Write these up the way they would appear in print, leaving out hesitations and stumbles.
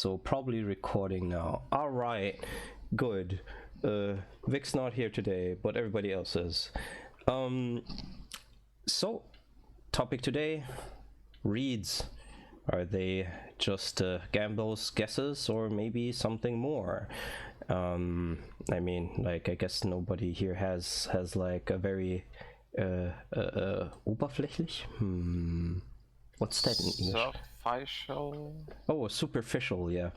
so probably recording now. All right, good. Vic's not here today, but everybody else is. So, topic today, reads. Are they just gambles, guesses, or maybe something more? I mean, like, I guess nobody here has like a very oberflächlich? What's that in English? Superficial. Oh, superficial, yeah.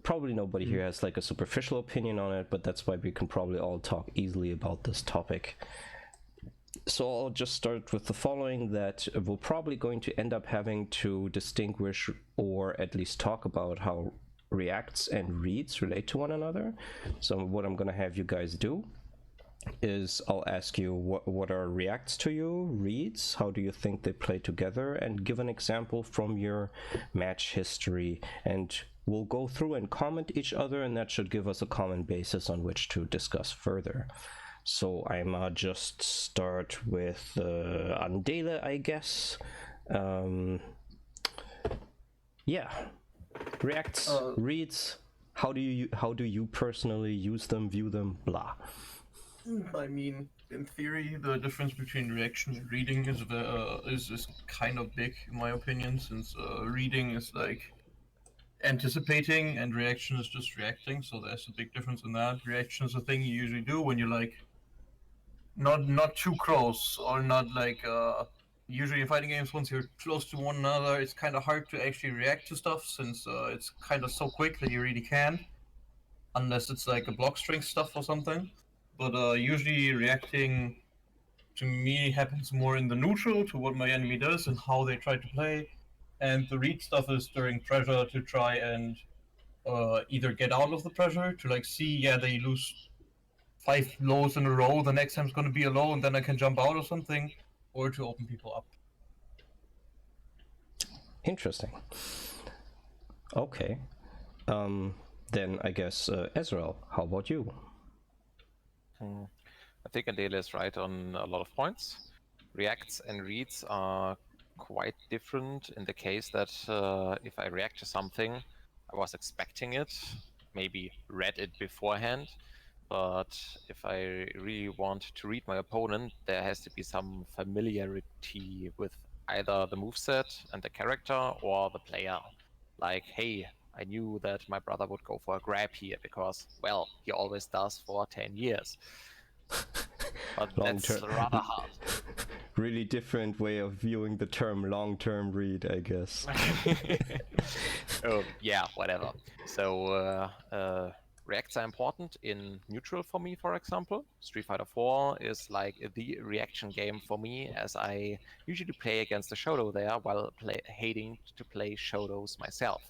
Probably nobody here has like a superficial opinion on it, but that's why we can probably all talk easily about this topic. So I'll just start with the following, that we're probably going to end up having to distinguish or at least talk about how reacts and reads relate to one another. So what I'm going to have you guys do is I'll ask you what are reacts to you, reads, how do you think they play together, and give an example from your match history, and we'll go through and comment each other, and that should give us a common basis on which to discuss further. So I'm just start with Andele, I guess. Yeah, reacts, reads, how do you personally use them, view them, blah. I mean, in theory, the difference between reaction and reading is kind of big, in my opinion, since reading is like anticipating and reaction is just reacting, so there's a big difference in that. Reaction is a thing you usually do when you're like not too close, or not like usually in fighting games, once you're close to one another, it's kind of hard to actually react to stuff, since it's kind of so quick that you really can't, unless it's like a block strength stuff or something. But usually reacting to me happens more in the neutral to what my enemy does and how they try to play, and the read stuff is during pressure to try and either get out of the pressure, to like see, yeah, they lose 5 lows in a row, the next time's going to be a low and then I can jump out or something, or to open people up. Interesting. Okay. Then I guess Ezreal, how about you? I think Andele is right on a lot of points. Reacts and reads are quite different in the case that if I react to something, I was expecting it, maybe read it beforehand, but if I really want to read my opponent, there has to be some familiarity with either the moveset and the character or the player. Like, hey, I knew that my brother would go for a grab here because, well, he always does for 10 years. But that's rather hard. Really different way of viewing the term long-term read, I guess. Oh, yeah, whatever. So reacts are important in neutral for me, for example. Street Fighter 4 is like the reaction game for me, as I usually play against the Shoto there while hating to play Shotos myself.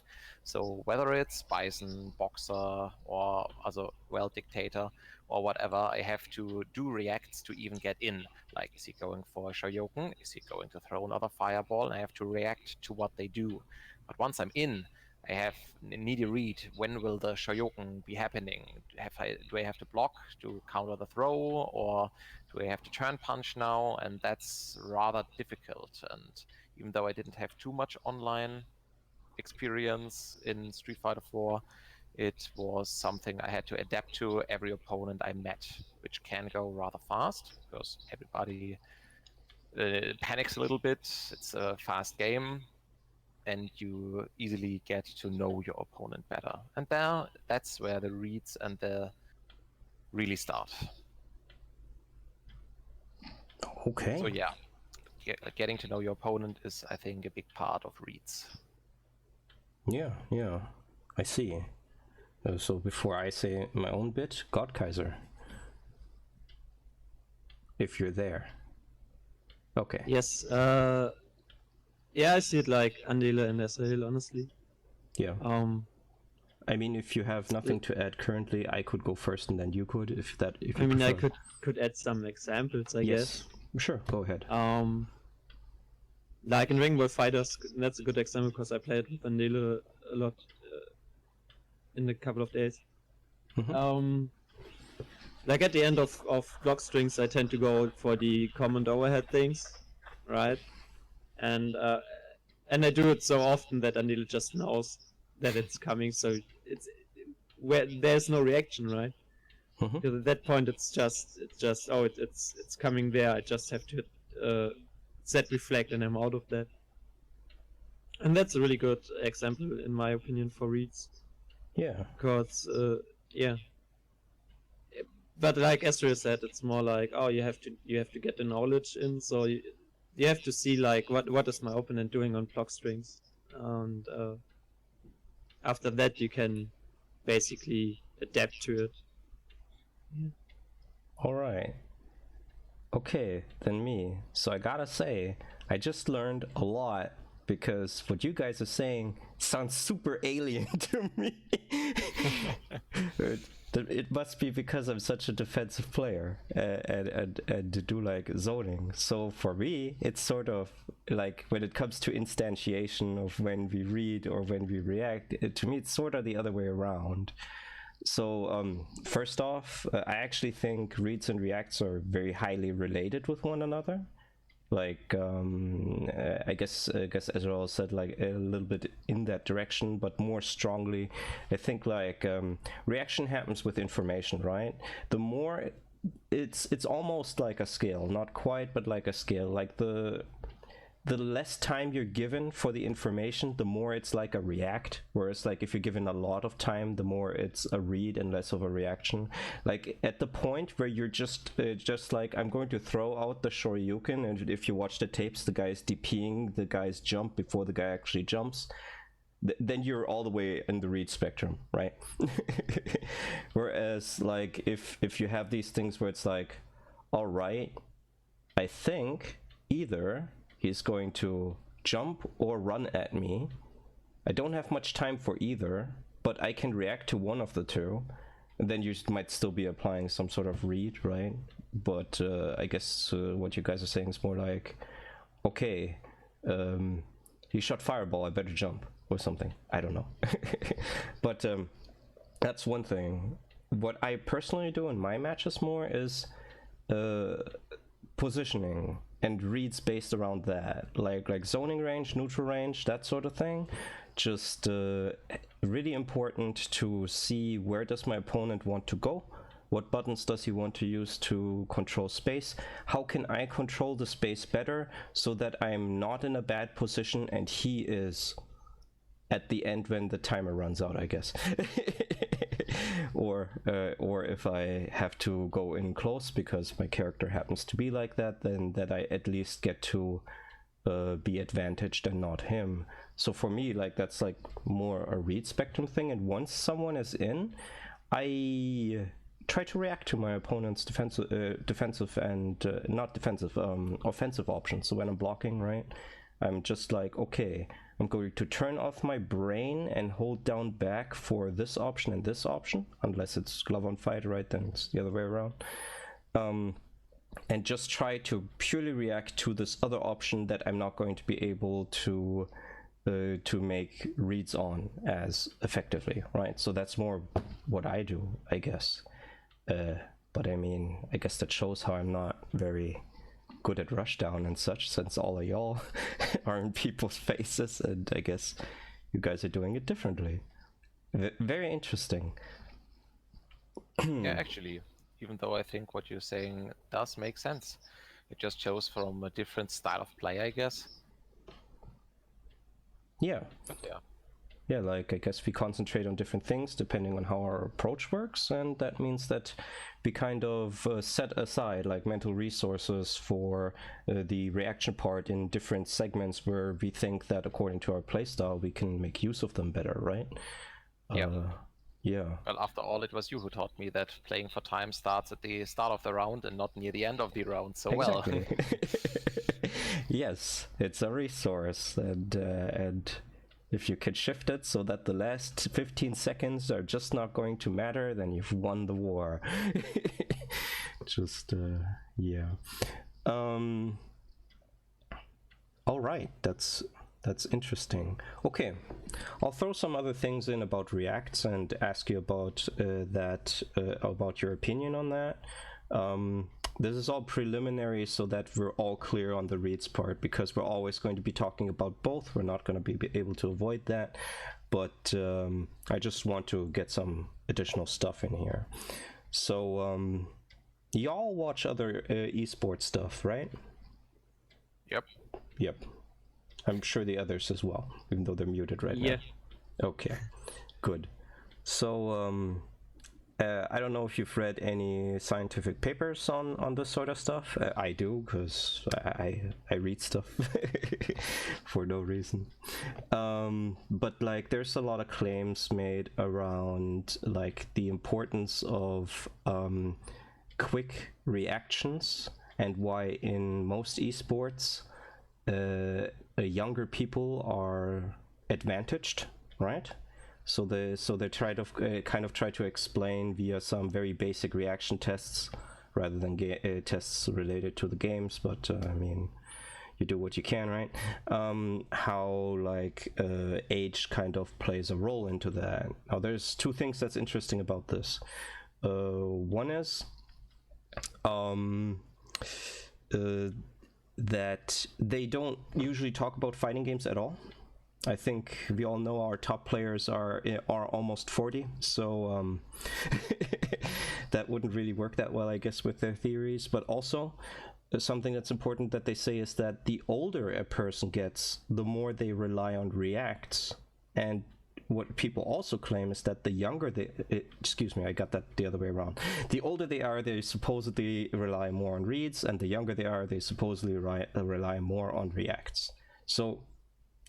So whether it's Bison, Boxer, or other, well, Dictator, or whatever, I have to do reacts to even get in. Like, is he going for a Shoryuken? Is he going to throw another fireball? I have to react to what they do. But once I'm in, I need a read. When will the Shoryuken be happening? Do I have to block to counter the throw, or do I have to turn punch now? And that's rather difficult. And even though I didn't have too much online experience in Street Fighter 4, it was something I had to adapt to every opponent I met, which can go rather fast because everybody panics a little bit. It's a fast game, and you easily get to know your opponent better. And that's where the reads and the really start. Okay. So yeah, getting to know your opponent is, I think, a big part of reads. Yeah, I see. So before I say my own bit, God Kaiser, if you're there. Okay. Yes. Yeah, I see it like Andele and Ezreal, honestly. Yeah. I mean, if you have nothing to add currently, I could go first, and then you could, if you I mean, prefer. I could add some examples, I guess. Sure, go ahead. Like in Ring World Fighters, that's a good example because I played with Andele a lot in a couple of days. Mm-hmm. Like at the end of block strings, I tend to go for the command overhead things, right? And I do it so often that Andele just knows that it's coming. So it's where there's no reaction, right? Mhm. Because at that point it's just oh it's coming there. I just have to set reflect and I'm out of that. And that's a really good example in my opinion for reads. Yeah. Because yeah. But like Esther said, it's more like, oh, you have to get the knowledge in, so you have to see like what is my opponent doing on block strings, and after that you can basically adapt to it. Yeah. All right. Okay, then me. So I gotta say, I just learned a lot because what you guys are saying sounds super alien to me. It must be because I'm such a defensive player and do like zoning. So for me, it's sort of like when it comes to instantiation of when we read or when we react, to me it's sort of the other way around. So first off, I actually think reads and reacts are very highly related with one another. Like I guess Ezreal said like a little bit in that direction, but more strongly, I think like reaction happens with information, right? The more it's almost like a scale, not quite, but like a scale. Like the less time you're given for the information, the more it's like a react. Whereas like if you're given a lot of time, the more it's a read and less of a reaction. Like at the point where you're just like, I'm going to throw out the Shoryuken, and if you watch the tapes, the guy's DPing the guy's jump before the guy actually jumps, then you're all the way in the read spectrum, right? Whereas like if you have these things where it's like, all right, I think either he's going to jump or run at me. I don't have much time for either, but I can react to one of the two. And then you might still be applying some sort of read, right? But I guess what you guys are saying is more like, okay, he shot fireball, I better jump or something. I don't know. But that's one thing. What I personally do in my matches more is positioning and reads based around that, like zoning range, neutral range, that sort of thing. Just really important to see where does my opponent want to go, what buttons does he want to use to control space, how can I control the space better so that I'm not in a bad position and he is at the end when the timer runs out, I guess. Or if I have to go in close because my character happens to be like that, then that I at least get to be advantaged and not him. So for me, like that's like more a read spectrum thing, and once someone is in, I try to react to my opponent's defensive and not defensive, offensive options. So when I'm blocking, right, I'm just like, okay, I'm going to turn off my brain and hold down back for this option and this option, unless it's glove on fight, right? Then it's the other way around. And just try to purely react to this other option that I'm not going to be able to make reads on as effectively, right? So that's more what I do, I guess. But I mean, I guess that shows how I'm not very good at rushdown and such, since all of y'all are in people's faces, and I guess you guys are doing it differently. Very interesting. Yeah, actually, even though I think what you're saying does make sense, it just shows from a different style of play, I guess. Yeah. But yeah. Yeah, like I guess we concentrate on different things depending on how our approach works, and that means that we kind of set aside like mental resources for the reaction part in different segments where we think that according to our playstyle we can make use of them better, right? Yeah. Yeah. Well, after all, it was you who taught me that playing for time starts at the start of the round and not near the end of the round. So Exactly. Yes, it's a resource, and if you can shift it so that the last 15 seconds are just not going to matter, then you've won the war. Just yeah. All right, that's interesting. Okay, I'll throw some other things in about reacts and ask you about about your opinion on that. this is all preliminary so that we're all clear on the reads part, because we're always going to be talking about both. We're not going to be able to avoid that, but I just want to get some additional stuff in here. So y'all watch other esports stuff, right? Yep. I'm sure the others as well, even though they're muted right now. Okay, good. So I don't know if you've read any scientific papers on this sort of stuff. I do, because I read stuff for no reason. But like, there's a lot of claims made around like the importance of quick reactions, and why in most esports younger people are advantaged, right? So they try to kind of try to explain via some very basic reaction tests rather than tests related to the games. But I mean, you do what you can, right? How like age kind of plays a role into that. Now, there's two things that's interesting about this. One is that they don't usually talk about fighting games at all. I think we all know our top players are almost 40, so that wouldn't really work that well, I guess, with their theories. But also, something that's important that they say is that the older a person gets, the more they rely on reacts. And what people also claim is that the younger they... excuse me, I got that the other way around. The older they are, they supposedly rely more on reads, and the younger they are, they supposedly rely more on reacts. So,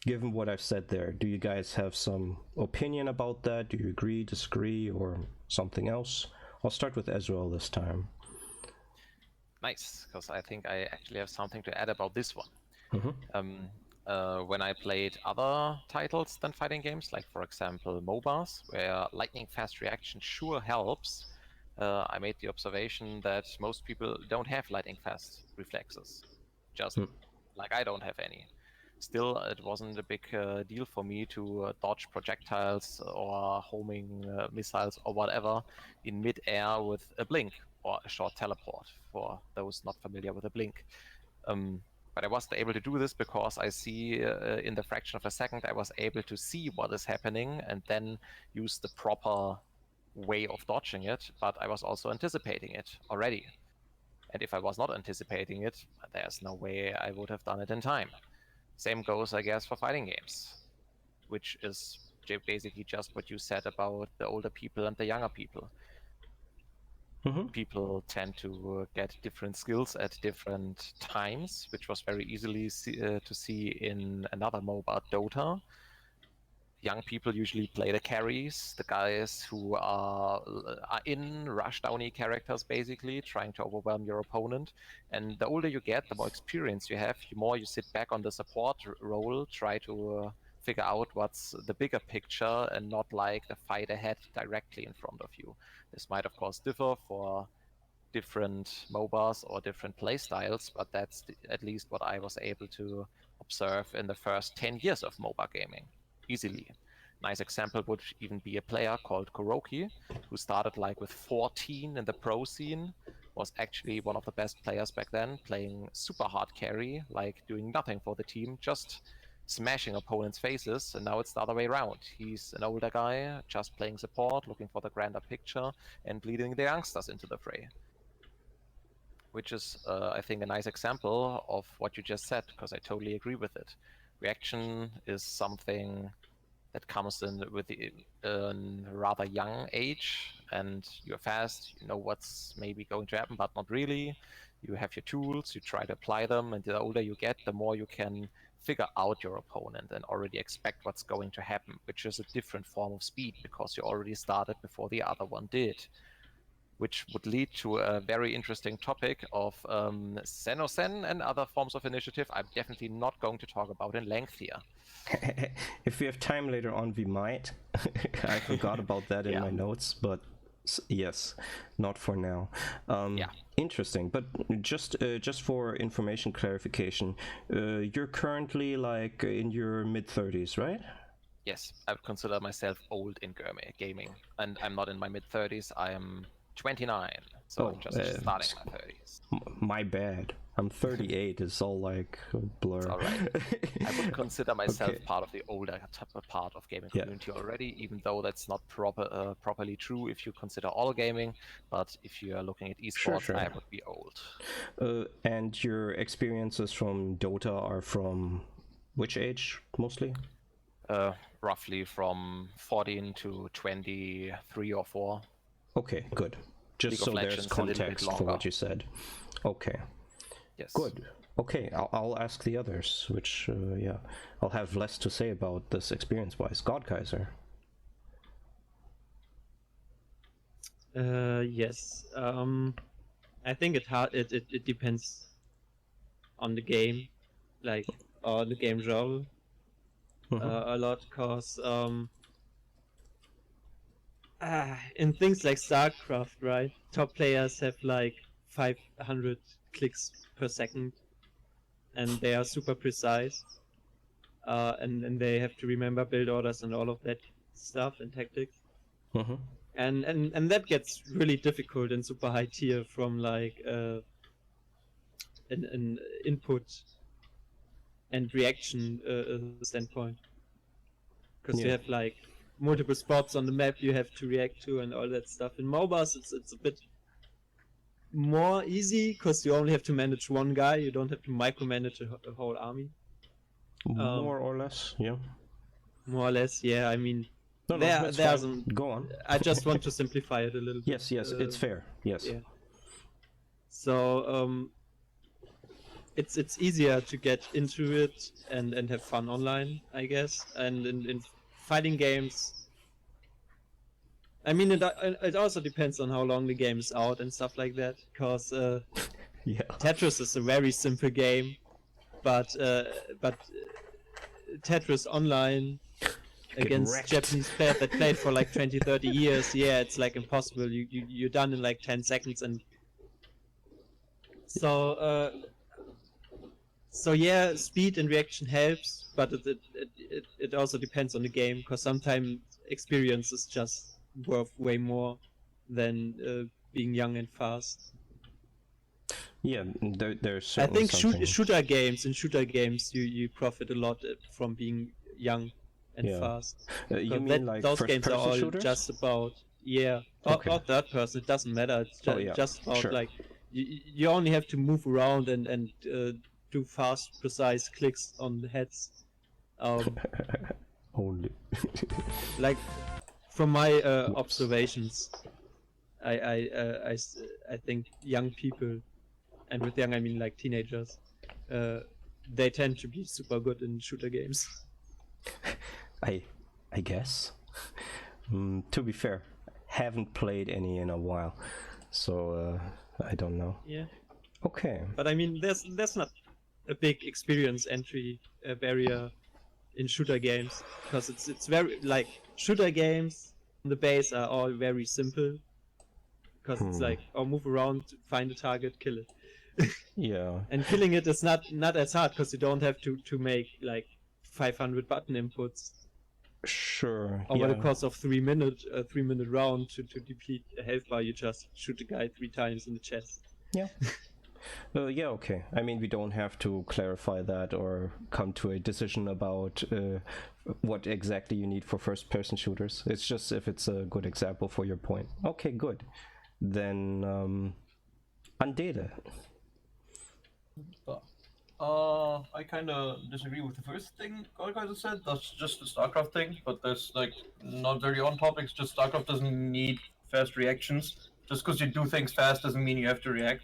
given what I've said there, do you guys have some opinion about that? Do you agree, disagree, or something else? I'll start with Ezreal this time. Nice, because I think I actually have something to add about this one. Mm-hmm. When I played other titles than fighting games, like for example MOBAs, where lightning fast reaction sure helps, I made the observation that most people don't have lightning fast reflexes, just like I don't have any. Still, it wasn't a big deal for me to dodge projectiles or homing missiles or whatever in mid-air with a blink or a short teleport, for those not familiar with a blink. But I wasn't able to do this because I see in the fraction of a second I was able to see what is happening and then use the proper way of dodging it, but I was also anticipating it already. And if I was not anticipating it, there's no way I would have done it in time. Same goes, I guess, for fighting games, which is basically just what you said about the older people and the younger people. Mm-hmm. People tend to get different skills at different times, which was very easily to see in another MOBA, Dota. Young people usually play the carries, the guys who are in rushdowny characters, basically, trying to overwhelm your opponent. And the older you get, the more experience you have, the more you sit back on the support role, try to figure out what's the bigger picture and not like the fight ahead directly in front of you. This might, of course, differ for different MOBAs or different playstyles, but that's at least what I was able to observe in the first 10 years of MOBA gaming, easily. Nice example would even be a player called Kuroki, who started like with 14 in the pro scene, was actually one of the best players back then, playing super hard carry, like doing nothing for the team, just smashing opponents' faces, and now it's the other way around. He's an older guy, just playing support, looking for the grander picture, and leading the youngsters into the fray. Which is, I think, a nice example of what you just said, because I totally agree with it. Reaction is something that comes in with a rather young age, and you're fast, you know what's maybe going to happen, but not really. You have your tools, you try to apply them, and the older you get, the more you can figure out your opponent and already expect what's going to happen, which is a different form of speed, because you already started before the other one did. Which would lead to a very interesting topic of Xenosen and other forms of initiative I'm definitely not going to talk about in length here. If we have time later on, we might. I forgot about that in my notes, but yes, not for now. Interesting, but just for information clarification, you're currently like in your mid-30s, right? Yes, I would consider myself old in gaming, and I'm not in my mid-30s. I am 29. So I'm just starting my 30s. My bad. I'm 38. It's all like a blur. All right. I would consider myself Okay. part of the older part of gaming Yeah. community already, even though that's not properly true if you consider all gaming. But if you are looking at esports, Sure. I would be old. And your experiences from Dota are from which age mostly? Roughly from 14 to 23 or 4. Okay, good. Just League of so there's Legends a little bit context for longer. what you said. Okay, Yes. good. Okay, I'll ask the others, which, yeah, I'll have less to say about this experience-wise. Godkaiser. Yes. I think it depends on the game, like, or the game genre a lot, cause in things like StarCraft, right? Top players have like 500 clicks per second, and they are super precise. And they have to remember build orders and all of that stuff and tactics. Mm-hmm. And that gets really difficult in super high tier from like an input and reaction standpoint, because you Yeah. have like multiple spots on the map you have to react to and all that stuff. In MOBAs it's a bit more easy because you only have to manage one guy, you don't have to micromanage a whole army. More or less, yeah. More or less, yeah. I mean, No, that's there's fine. Go on. I just want to simplify it a little bit. Yes, it's fair. Yes. Yeah. So it's easier to get into it and have fun online, I guess. And in fighting games, I mean, it also depends on how long the game is out and stuff like that. Because Yeah. Tetris is a very simple game, but Tetris Online against wrecked. Japanese players that played for like 20-30 years, yeah, it's like impossible. You're done in like 10 seconds. And so yeah, speed and reaction helps, but it also depends on the game, because sometimes experience is just worth way more than being young and fast. Yeah, there's I certainly think something. shooter games you profit a lot from being young and Yeah. fast. You mean like those games are first-person all shooters? just about or third person. It doesn't matter. It's just about sure. like you only have to move around and do fast, precise clicks on the heads. Only. Like from my observations, I think young people, and with young I mean like teenagers, they tend to be super good in shooter games. I guess. To be fair, haven't played any in a while, so I don't know. Yeah. Okay. But I mean, there's not a big experience entry barrier in shooter games, because it's very like shooter games on the base are all very simple, because it's like move around, find a target, kill it. Yeah. And killing it is not as hard, because you don't have to make like 500 button inputs Sure. over yeah. the course of 3 minute round to deplete a health bar. You just shoot a guy 3 times in the chest. Yeah. Yeah, okay. I mean, we don't have to clarify that or come to a decision about what exactly you need for first-person shooters. It's just if it's a good example for your point. Okay, good. Then, Andele. I kind of disagree with the first thing Godkaiser said. That's just the StarCraft thing, but that's like not very on topic. It's just StarCraft doesn't need fast reactions. Just because you do things fast doesn't mean you have to react.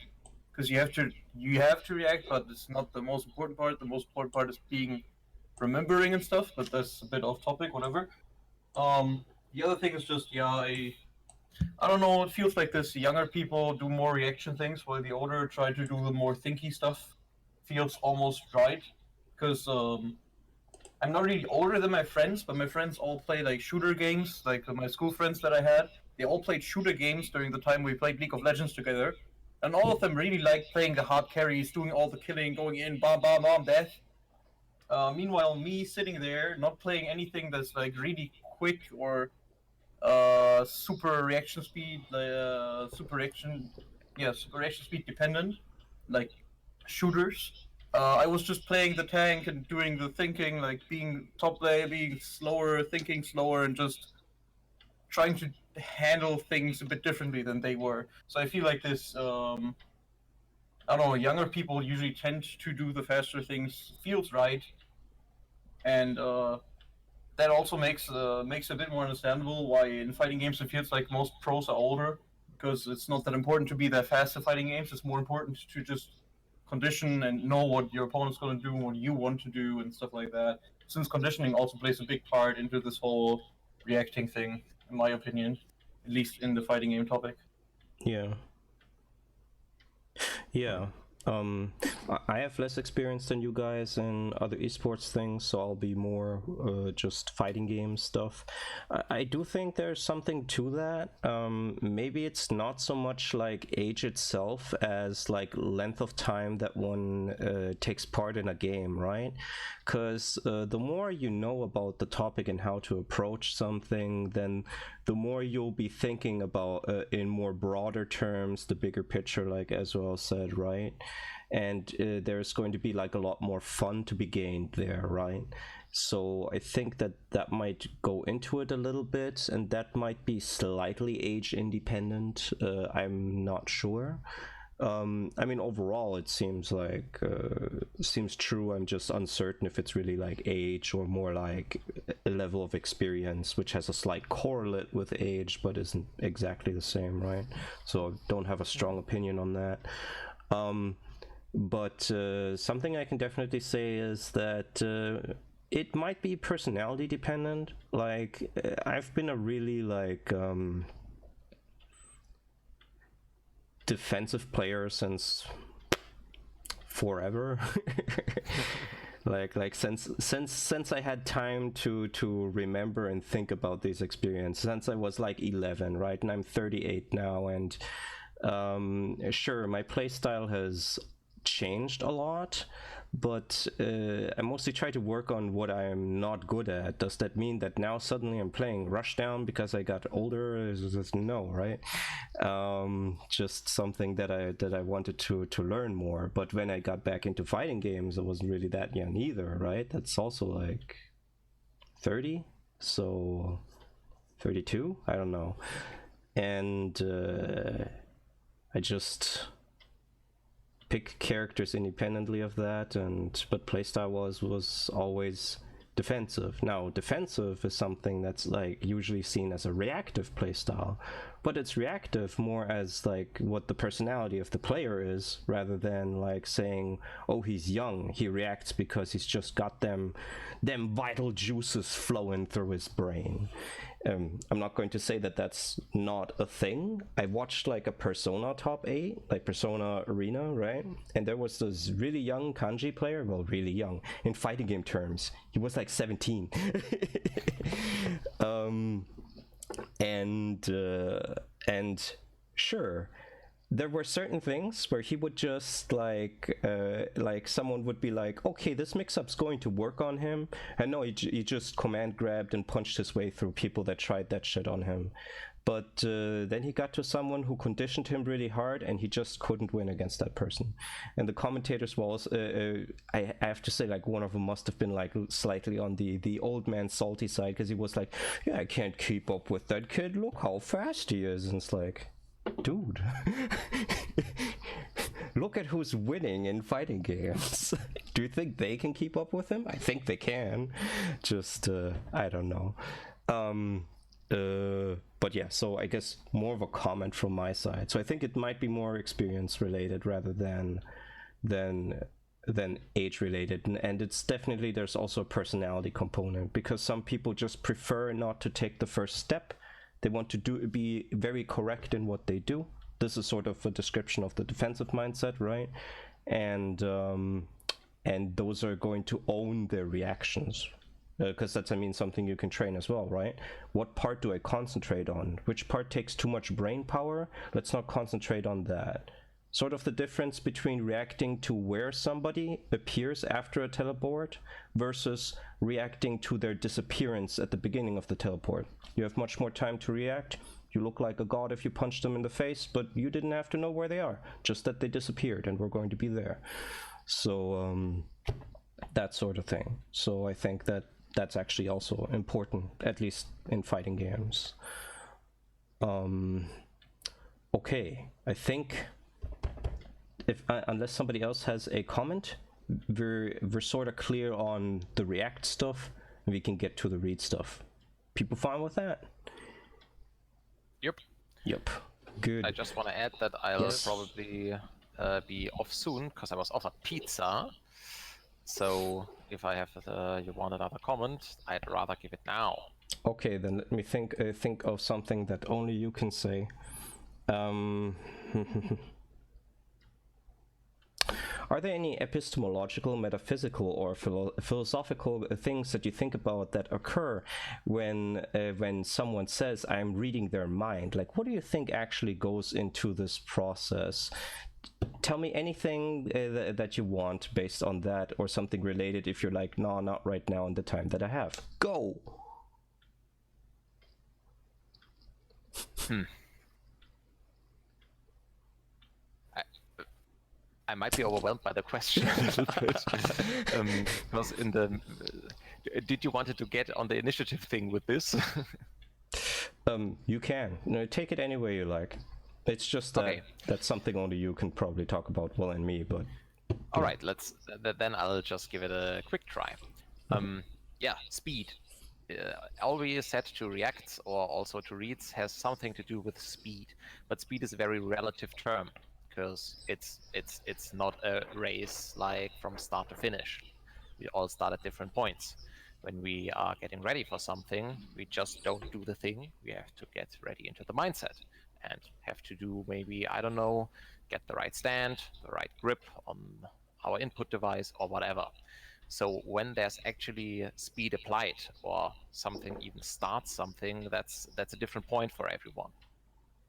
Because you have to react, but it's not the most important part. The most important part is remembering and stuff. But that's a bit off topic. Whatever. The other thing is just I don't know. It feels like this younger people do more reaction things, while the older try to do the more thinky stuff. Feels almost right, because I'm not really older than my friends, but my friends all play like shooter games. Like my school friends that I had, they all played shooter games during the time we played League of Legends together, and all of them really liked playing the hard carries, doing all the killing, going in, bam, bam, bam, death. Meanwhile, me sitting there, not playing anything that's like really quick or super reaction speed, super reaction speed dependent, like shooters. I was just playing the tank and doing the thinking, like being top layer, being slower, thinking slower, and just trying to handle things a bit differently than they were. So I feel like this, I don't know, younger people usually tend to do the faster things, feels right, and that also makes a bit more understandable why in fighting games it feels like most pros are older, because it's not that important to be that fast in fighting games. It's more important to just condition and know what your opponent's going to do, what you want to do, and stuff like that. Since conditioning also plays a big part into this whole reacting thing, in my opinion, at least in the fighting game topic. Yeah. Yeah. I have less experience than you guys in other esports things, so I'll be more just fighting game stuff. I do think there's something to that. Maybe it's not so much like age itself as like length of time that one takes part in a game, right? Because the more you know about the topic and how to approach something, then the more you'll be thinking about in more broader terms, the bigger picture, like Ezreal said, right? And there's going to be like a lot more fun to be gained there, right? So I think that that might go into it a little bit, and that might be slightly age independent. I'm not sure. I mean, overall, it seems like seems true. I'm just uncertain if it's really like age or more like a level of experience, which has a slight correlate with age, but isn't exactly the same, right? So I don't have a strong opinion on that. But something I can definitely say is that it might be personality dependent. Like I've been a really like defensive player since forever. like since I had time to remember and think about these experiences, since I was like 11, right? And I'm 38 now, and sure, my playstyle has changed a lot, but I mostly try to work on what I'm not good at. Does that mean that now suddenly I'm playing Rushdown because I got older? No, right? Just something that I wanted to learn more. But when I got back into fighting games, I wasn't really that young either, right? That's also like 30, so 32, I don't know. And I just pick characters independently of that, but playstyle was always defensive. Now defensive is something that's like usually seen as a reactive playstyle, but it's reactive more as like what the personality of the player is, rather than like saying, oh, he's young, he reacts because he's just got them vital juices flowing through his brain. I'm not going to say that that's not a thing. I watched like a Persona top 8, like Persona Arena, right? And there was this really young kanji player, well, really young in fighting game terms. He was like 17. And sure, there were certain things where he would just like someone would be like, okay, this mix-up's going to work on him, and no, he just command grabbed and punched his way through people that tried that shit on him. But then he got to someone who conditioned him really hard, and he just couldn't win against that person. And the commentators was, I have to say, like, one of them must have been like slightly on the old man salty side, because he was like, yeah, I can't keep up with that kid, look how fast he is. And it's like, dude, look at who's winning in fighting games. Do you think they can keep up with him? I think they can. Just I don't know. But yeah, so I guess more of a comment from my side. So I think it might be more experience related rather than age related, and it's definitely, there's also a personality component, because some people just prefer not to take the first step. They want to be very correct in what they do. This is sort of a description of the defensive mindset, right? And those are going to own their reactions, because that's, I mean, something you can train as well, right? What part do I concentrate on? Which part takes too much brain power? Let's not concentrate on that. sort of the difference between reacting to where somebody appears after a teleport versus reacting to their disappearance at the beginning of the teleport. You have much more time to react. You look like a god if you punch them in the face, but you didn't have to know where they are, just that they disappeared and were going to be there. So that sort of thing. So I think that that's actually also important, at least in fighting games. Okay, I think unless somebody else has a comment, we're sort of clear on the React stuff, and we can get to the read stuff. People fine with that? Yep. Good. I just want to add that I'll probably be off soon because I was offered pizza. So if I have you want another comment, I'd rather give it now. Okay, then let me think of something that only you can say. Are there any epistemological, metaphysical, or philosophical things that you think about that occur when someone says, "I'm reading their mind"? Like, what do you think actually goes into this process? Tell me anything that you want based on that, or something related. If you're like, "No, not right now in the time that I have." Go. I might be overwhelmed by the question a little bit. Because did you wanted to get on the initiative thing with this? You can. Take it any way you like. It's just that that's something only you can probably talk about well and me, but... All right, then I'll just give it a quick try. Yeah, speed. Always set to reacts or also to reads has something to do with speed, but speed is a very relative term because it's not a race like from start to finish. We all start at different points. When we are getting ready for something, we just don't do the thing. We have to get ready into the mindset and have to do maybe, I don't know, get the right stand, the right grip on our input device or whatever. So when there's actually speed applied or something even starts something, that's a different point for everyone.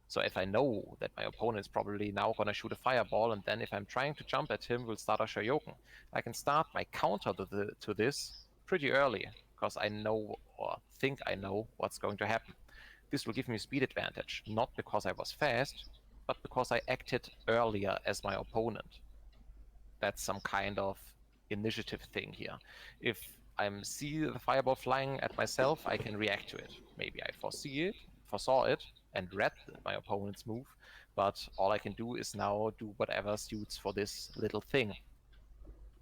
So if I know that my opponent is probably now going to shoot a fireball, and then if I'm trying to jump at him, we'll start a Shoryuken, I can start my counter to this pretty early because I know or think I know what's going to happen. This will give me a speed advantage, not because I was fast, but because I acted earlier as my opponent. That's some kind of initiative thing here. If I see the fireball flying at myself, I can react to it. Maybe I foresaw it, and read my opponent's move, but all I can do is now do whatever suits for this little thing.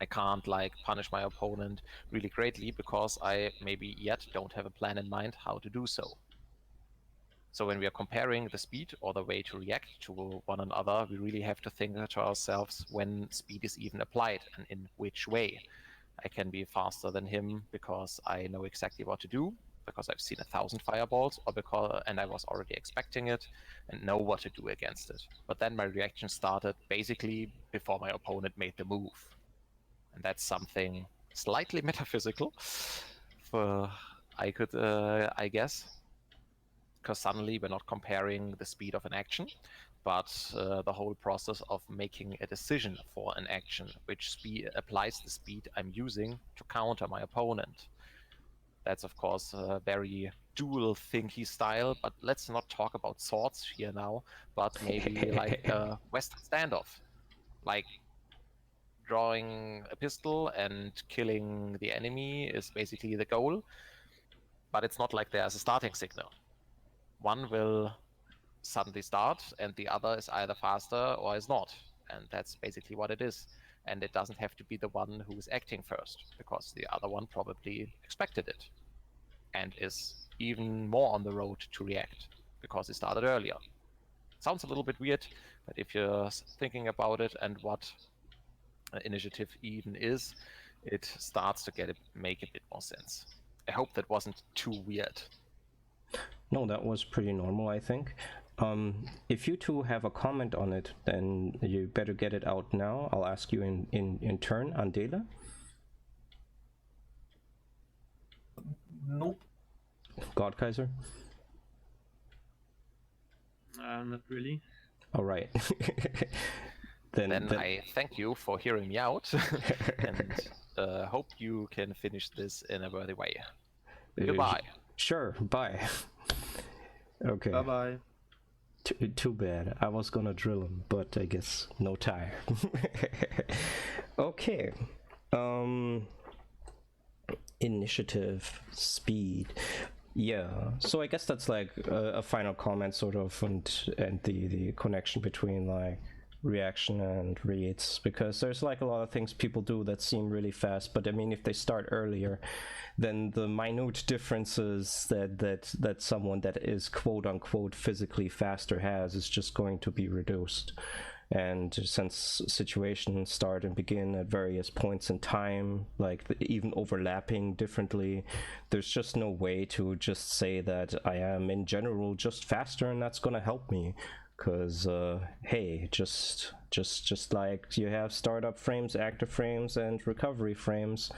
I can't like punish my opponent really greatly because I maybe yet don't have a plan in mind how to do so. So when we are comparing the speed or the way to react to one another, we really have to think to ourselves when speed is even applied and in which way. I can be faster than him because I know exactly what to do, because I've seen 1,000 fireballs, and I was already expecting it and know what to do against it. But then my reaction started basically before my opponent made the move. And that's something slightly metaphysical, I guess, because suddenly we're not comparing the speed of an action, but the whole process of making a decision for an action, which applies the speed I'm using to counter my opponent. That's, of course, a very dual thinky style, but let's not talk about swords here now, but maybe like a Western standoff. Like drawing a pistol and killing the enemy is basically the goal, but it's not like there's a starting signal. One will suddenly start, and the other is either faster or is not, and that's basically what it is. And it doesn't have to be the one who is acting first, because the other one probably expected it and is even more on the road to react because it started earlier. Sounds a little bit weird, but if you're thinking about it and what initiative even is, it starts to make a bit more sense. I hope that wasn't too weird. No, that was pretty normal, I think. If you two have a comment on it, then you better get it out now. I'll ask you in turn. Andela? Nope. God Kaiser? Not really. All right. then I thank you for hearing me out, and hope you can finish this in a worthy way. Goodbye. Sure, bye. Okay. Bye bye. Too bad. I was gonna drill him, but I guess no tire. Okay. Initiative, speed. Yeah. So I guess that's like a final comment, sort of, and the connection between like reaction and reads, because there's like a lot of things people do that seem really fast, but I mean, if they start earlier, then the minute differences that someone that is quote unquote physically faster has is just going to be reduced. And since situations start and begin at various points in time, like even overlapping differently, there's just no way to just say that I am in general just faster and that's gonna help me. Because hey, just like you have startup frames, active frames, and recovery frames,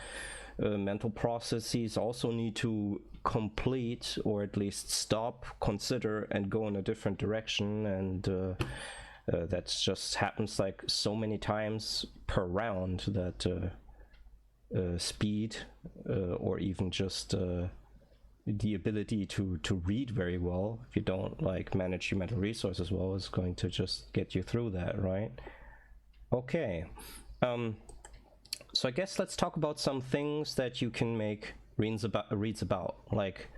mental processes also need to complete, or at least stop, consider, and go in a different direction. And that just happens like so many times per round that speed, or even just the ability to read very well, if you don't like manage your mental resources well, is going to just get you through that, right? Okay. So I guess let's talk about some things that you can make reads about, like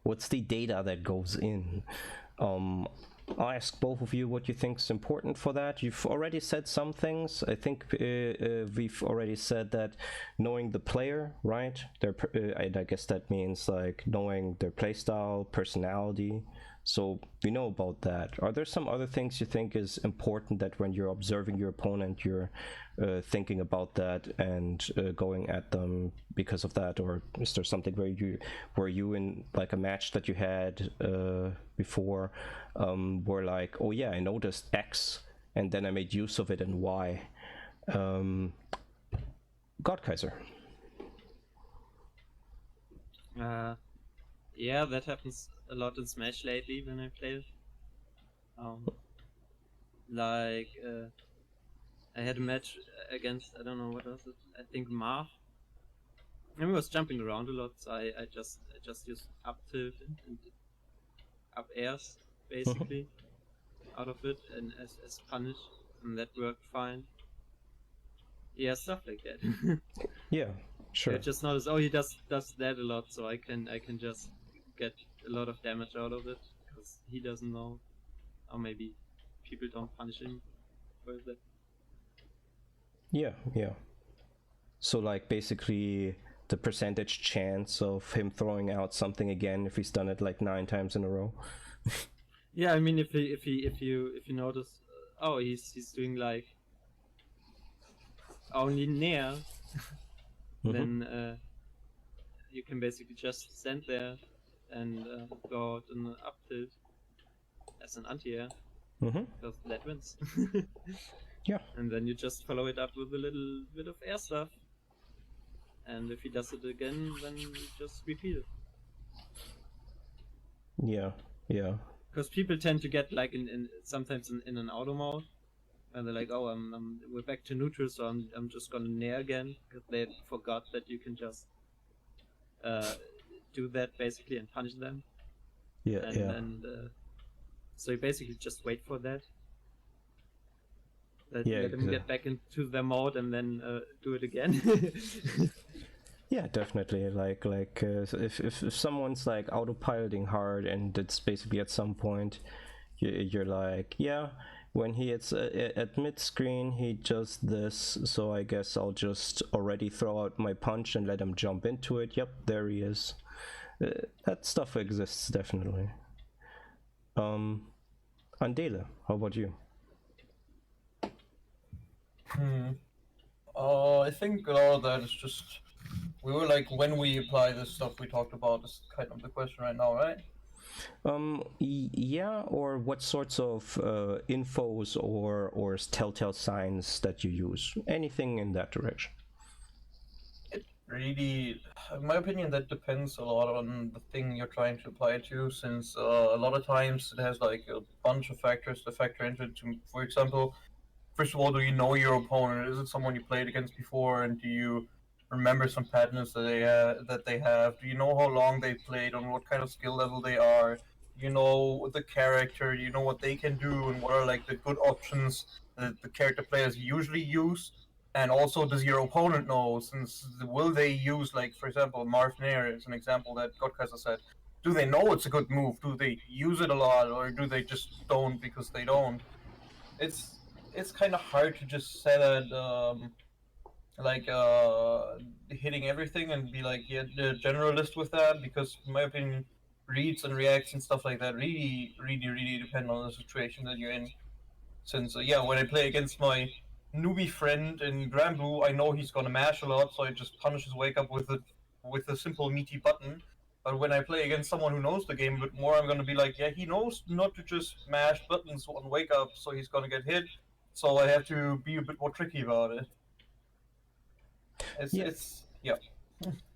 what's the data that goes in. I'll ask both of you what you think is important for that. You've already said some things. I think we've already said that knowing the player, right? I guess that means like knowing their playstyle, personality. So we know about that. Are there some other things you think is important that when you're observing your opponent, you're thinking about that and going at them because of that? Or is there something where you in like a match that you had before were like, oh yeah, I noticed X and then I made use of it in Y? Godkaiser. Yeah, that happens a lot in Smash lately when I play it. Like, I had a match against, I don't know, what was it? I think Marth. And he was jumping around a lot, so I just used up tilt and up airs, basically, out of it, and as punish, and that worked fine. Yeah, stuff like that. Yeah, sure. I just noticed, oh, he does that a lot, so I can just get a lot of damage out of it, because he doesn't know, or maybe people don't punish him for that. Yeah. So like basically the percentage chance of him throwing out something again if he's done it like 9 times in a row. Yeah, I mean, if you notice, oh, he's doing like only Nair, then you can basically just stand there and go out in an up tilt as an anti-air, because that wins. Yeah. And then you just follow it up with a little bit of air stuff, and if he does it again, then you just repeat it. Yeah. Because people tend to get like sometimes in an auto mode, and they're like, oh, we're back to neutral, so I'm just gonna Nair again, because they forgot that you can just do that basically and punish them. Yeah. And so you basically just wait for that. Let them get back into their mode and then do it again. Yeah, definitely. Like if someone's like autopiloting hard and it's basically at some point you're like, yeah, when he hits at mid screen he does this, so I guess I'll just already throw out my punch and let him jump into it. Yep, there he is. That stuff exists definitely. Andele, how about you? I think a lot of that is just, we were like, when we apply this stuff we talked about is kind of the question right now, right? Yeah, or what sorts of infos or telltale signs that you use? Anything in that direction? It really, in my opinion, that depends a lot on the thing you're trying to apply it to, since a lot of times it has like a bunch of factors to factor into it. For example, first of all, do you know your opponent? Is it someone you played against before, and do you remember some patterns that they have? Do you know how long they played, on what kind of skill level they are? You know the character, you know what they can do, and what are like the good options that the character players usually use. And also, does your opponent know? Since will they use, like, for example, Marv Nair is an example that Godkaiser said. Do they know it's a good move? Do they use it a lot, or do they just don't because they don't? It's it's kind of hard to just set it like hitting everything and be like, yeah, the generalist with that, because in my opinion, reads and reacts and stuff like that really depend on the situation that you're in. Since yeah, when I play against my newbie friend in Grand Blue, I know he's gonna mash a lot, so I just punish his wake up with a simple meaty button. But when I play against someone who knows the game a bit more, I'm gonna be like, yeah, he knows not to just mash buttons on wake up, so he's gonna get hit. So I have to be a bit more tricky about it. It's yeah.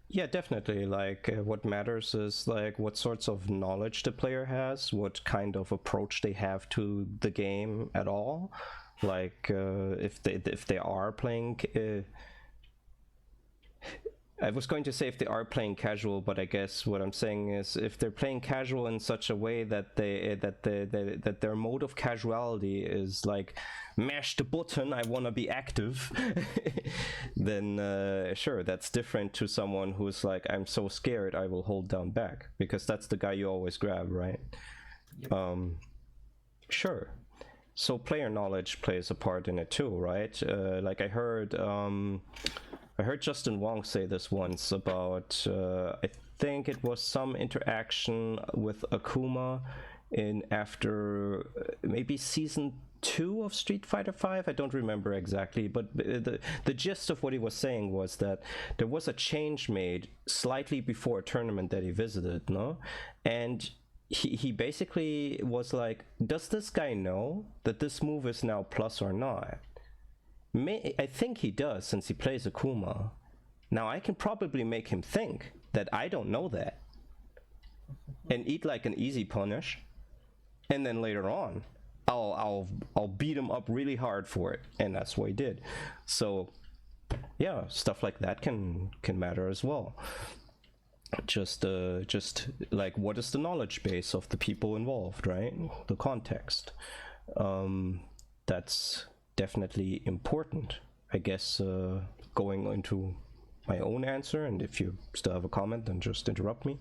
Yeah, definitely. Like, what matters is like what sorts of knowledge the player has, what kind of approach they have to the game at all. Like, if they are playing. I was going to say if they are playing casual, but I guess what I'm saying is if they're playing casual in such a way that that their mode of casuality is like mash the button, I want to be active, then sure, that's different to someone who's like, I'm so scared I will hold down back, because that's the guy you always grab, right? Yep. Sure. So player knowledge plays a part in it too, right? Like I heard Justin Wong say this once about, I think it was some interaction with Akuma in after maybe season 2 of Street Fighter V. I don't remember exactly, but the gist of what he was saying was that there was a change made slightly before a tournament that he visited, no? And he basically was like, does this guy know that this move is now plus or not? I think he does, since he plays Akuma. Now I can probably make him think that I don't know that, and eat like an easy punish, and then later on, I'll beat him up really hard for it, and that's what he did. So, yeah, stuff like that can matter as well. Just like, what is the knowledge base of the people involved, right? The context. That's definitely important. I guess going into my own answer, and if you still have a comment, then just interrupt me.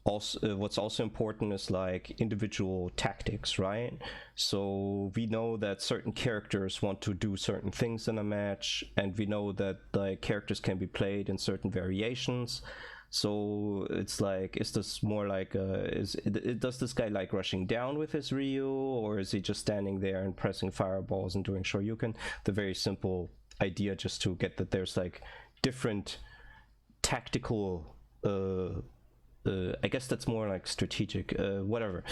Also, what's also important is like individual tactics, right? So we know that certain characters want to do certain things in a match, and we know that the characters can be played in certain variations. So it's like, is this more like does this guy like rushing down with his Ryu, or is he just standing there and pressing fireballs and doing Shoryuken? The very simple idea, just to get that there's like different tactical I guess that's more like strategic, whatever,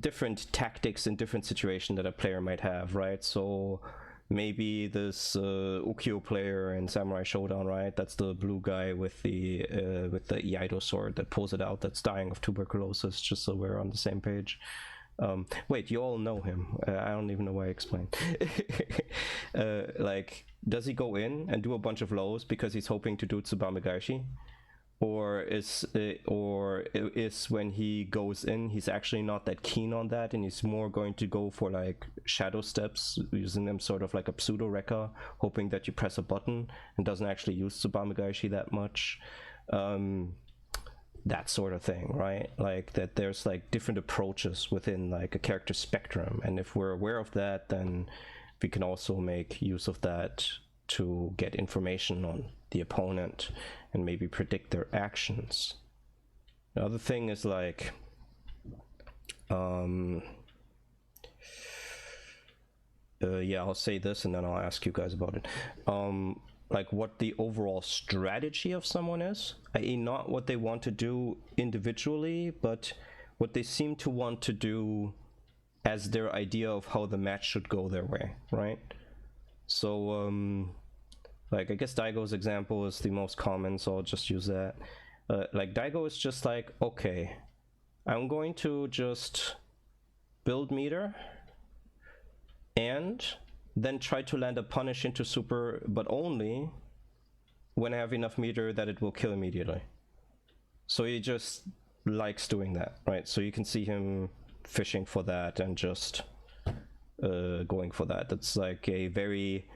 different tactics in different situations that a player might have, right? So maybe this Ukiyo player in Samurai Showdown, right? That's the blue guy with the Iaido sword that pulls it out, that's dying of tuberculosis, just so we're on the same page. Wait, you all know him. I don't even know why I explained. Like, does he go in and do a bunch of lows because he's hoping to do Tsubame Gaishi? Or is when he goes in, he's actually not that keen on that, and he's more going to go for like shadow steps, using them sort of like a pseudo Rekka, hoping that you press a button, and doesn't actually use Tsubame Gaishi that much. That sort of thing, right? Like that there's like different approaches within like a character spectrum, and if we're aware of that, then we can also make use of that to get information on the opponent and maybe predict their actions. The other thing is like yeah, I'll say this and then I'll ask you guys about it. Like what the overall strategy of someone is, i.e. not what they want to do individually, but what they seem to want to do as their idea of how the match should go their way, right? So like, I guess Daigo's example is the most common, so I'll just use that. Like, Daigo is just like, okay, I'm going to just build meter, and then try to land a punish into super, but only when I have enough meter that it will kill immediately. So he just likes doing that, right? So you can see him fishing for that and just going for that. That's like a very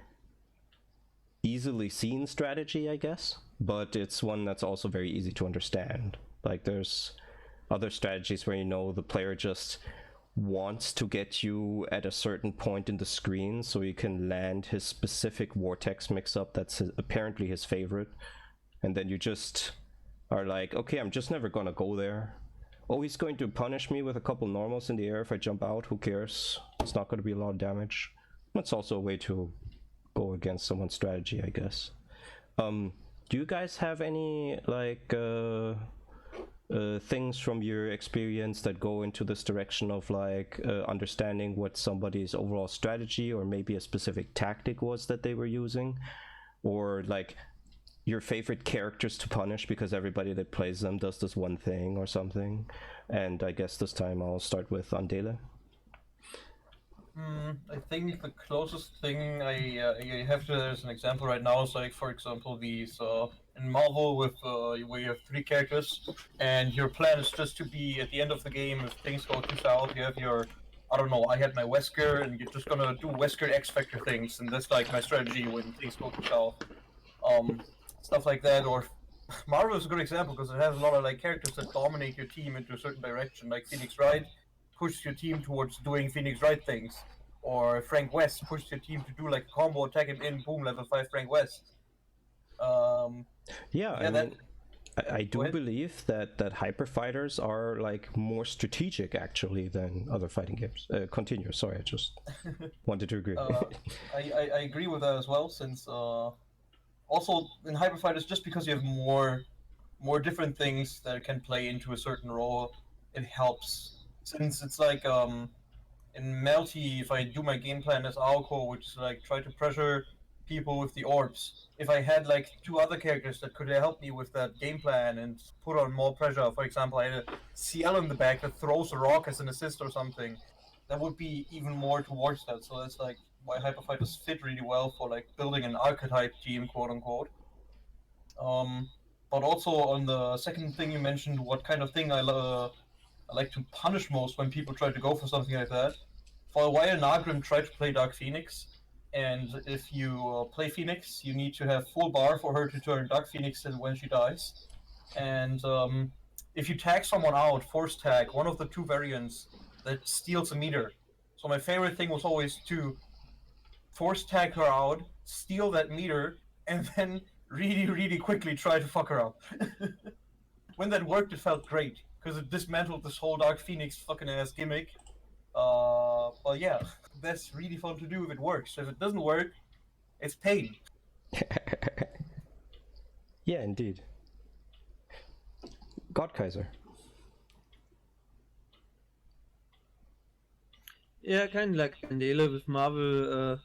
easily seen strategy, I guess, but it's one that's also very easy to understand. Like there's other strategies where, you know, the player just wants to get you at a certain point in the screen so you can land his specific vortex mix-up that's apparently his favorite, and then you just are like, okay, I'm just never gonna go there. Oh, he's going to punish me with a couple normals in the air if I jump out, who cares? It's not gonna be a lot of damage. That's also a way to go against someone's strategy, I guess. Do you guys have any like things from your experience that go into this direction of like understanding what somebody's overall strategy or maybe a specific tactic was that they were using, or like your favorite characters to punish because everybody that plays them does this one thing or something? And I guess this time I'll start with Andele. I think the closest thing I have to as an example right now is like, for example, these in Marvel with where you have 3 characters, and your plan is just to be at the end of the game, if things go too south, you have your, I don't know, I had my Wesker, and you're just gonna do Wesker X Factor things, and that's like my strategy when things go too south. Stuff like that. Or Marvel is a good example because it has a lot of like characters that dominate your team into a certain direction, like Phoenix Wright pushes your team towards doing Phoenix Wright things, or Frank West pushes your team to do like a combo, attack him in, boom, level 5 Frank West. Yeah, I mean, I do believe that hyper fighters are like more strategic actually than other fighting games. Continue, sorry, I just wanted to agree. I agree with that as well, since also in hyper fighters, just because you have more different things that can play into a certain role, it helps. Since it's like in Melty, if I do my game plan as Aoko, which is like try to pressure people with the orbs, if I had like 2 other characters that could help me with that game plan and put on more pressure, for example, I had a CL in the back that throws a rock as an assist or something, that would be even more towards that. So that's like why hyper fighters fit really well for like building an archetype team, quote unquote. But also on the second thing you mentioned, what kind of thing I like to punish most when people try to go for something like that. For a while, Nagrim tried to play Dark Phoenix, and if you play Phoenix, you need to have full bar for her to turn Dark Phoenix when she dies. And if you tag someone out, force tag, one of the 2 variants that steals a meter. So my favorite thing was always to force tag her out, steal that meter, and then really, really quickly try to fuck her up. When that worked, it felt great, because it dismantled this whole Dark Phoenix fucking ass gimmick. But yeah, that's really fun to do if it works. If it doesn't work, it's pain. Yeah, indeed. God Kaiser. Yeah, kind of like Andele with Marvel,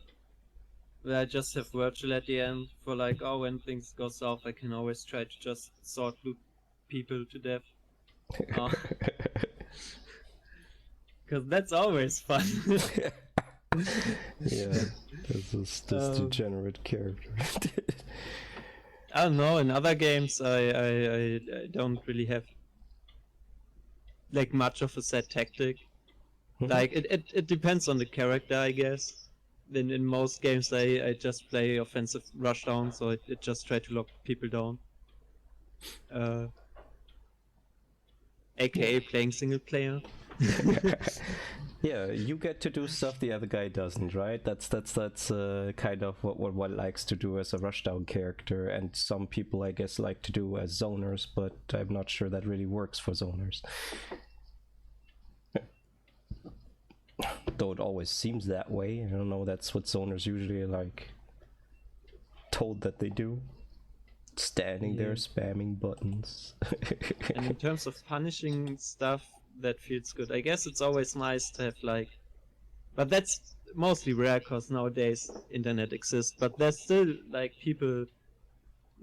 where I just have Virgil at the end for like, oh, when things go south, I can always try to just sword loot people to death. Because that's always fun. Yeah, this degenerate character. I don't know, in other games I don't really have like much of a set tactic. Like it depends on the character, I guess. Then in most games I just play offensive rushdown, so I just try to lock people down. AKA playing single player. Yeah, you get to do stuff the other guy doesn't, right? That's kind of what one likes to do as a rushdown character, and some people I guess like to do as zoners, but I'm not sure that really works for zoners. Though it always seems that way. I don't know, that's what zoners usually like told that they do. Standing there spamming buttons. And in terms of punishing stuff, that feels good. I guess it's always nice to have like, but that's mostly rare because nowadays internet exists, but there's still like people